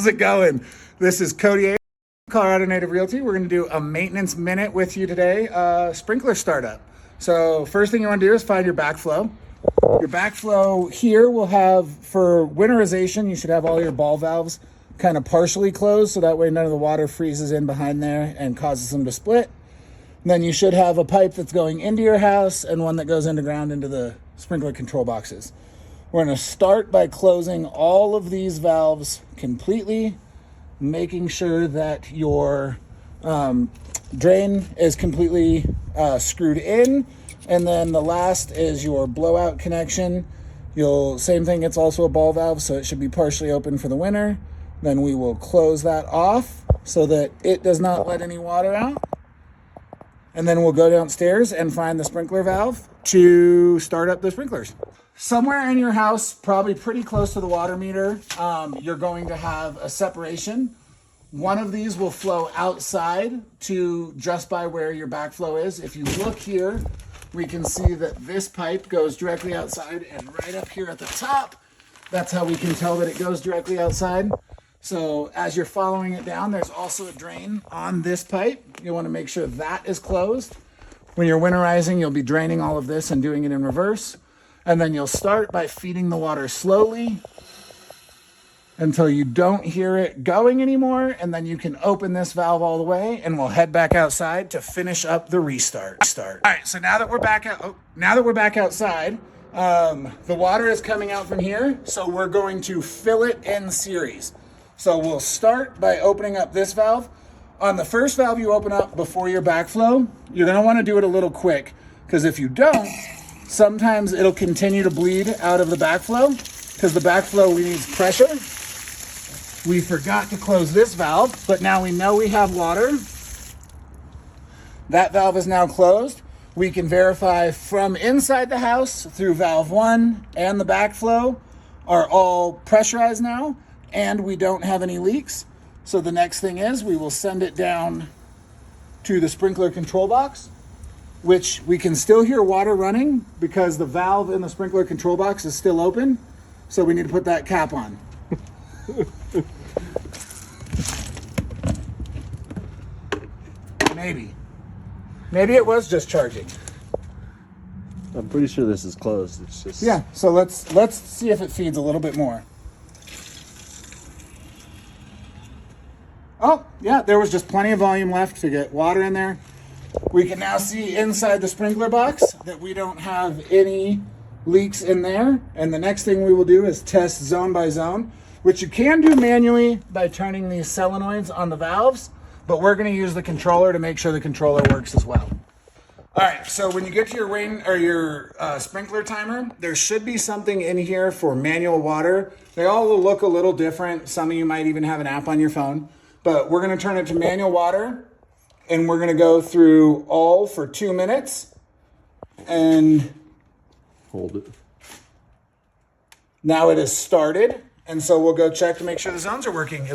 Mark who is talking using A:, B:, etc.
A: How's it going? This is Cody Ades, Colorado Native Realty. We're going to do a maintenance minute with you today, sprinkler startup. So first thing you want to do is find your backflow. Your backflow here will have, for winterization, you should have all your ball valves kind of partially closed, so that way none of the water freezes in behind there and causes them to split. And then you should have a pipe that's going into your house and one that goes underground into the sprinkler control boxes. We're going to start by closing all of these valves completely, making sure that your drain is completely screwed in. And then the last is your blowout connection. Same thing, it's also a ball valve, so it should be partially open for the winter. Then we will close that off so that it does not let any water out. And then we'll go downstairs and find the sprinkler valve to start up the sprinklers. Somewhere in your house, probably pretty close to the water meter, you're going to have a separation. One of these will flow outside to just by where your backflow is. If you look here, we can see that this pipe goes directly outside, and right up here at the top, that's how we can tell that it goes directly outside. So as you're following it down, there's also a drain on this pipe. You want to make sure that is closed. When you're winterizing, you'll be draining all of this and doing it in reverse. And then you'll start by feeding the water slowly until you don't hear it going anymore. And then you can open this valve all the way, and we'll head back outside to finish up the restart. All right, so now that we're back outside, the water is coming out from here. So we're going to fill it in series. So we'll start by opening up this valve. On the first valve you open up before your backflow, you're gonna wanna do it a little quick, because if you don't, sometimes it'll continue to bleed out of the backflow, because the backflow needs pressure. We forgot to close this valve, but now we know we have water. That valve is now closed. We can verify from inside the house through valve 1 and the backflow are all pressurized now, and we don't have any leaks. So the next thing is we will send it down to the sprinkler control box, which we can still hear water running because the valve in the sprinkler control box is still open. So we need to put that cap on. Maybe it was just charging.
B: I'm pretty sure this is closed. It's just...
A: Yeah, so let's see if it feeds a little bit more. Oh, yeah, there was just plenty of volume left to get water in there. We can now see inside the sprinkler box that we don't have any leaks in there. And the next thing we will do is test zone by zone, which you can do manually by turning these solenoids on the valves, but we're gonna use the controller to make sure the controller works as well. All right, so when you get to your rain or your sprinkler timer, there should be something in here for manual water. They all will look a little different. Some of you might even have an app on your phone. But we're going to turn it to manual water, and we're going to go through all for 2 minutes and
B: hold it.
A: Now it is started, and so we'll go check to make sure the zones are working.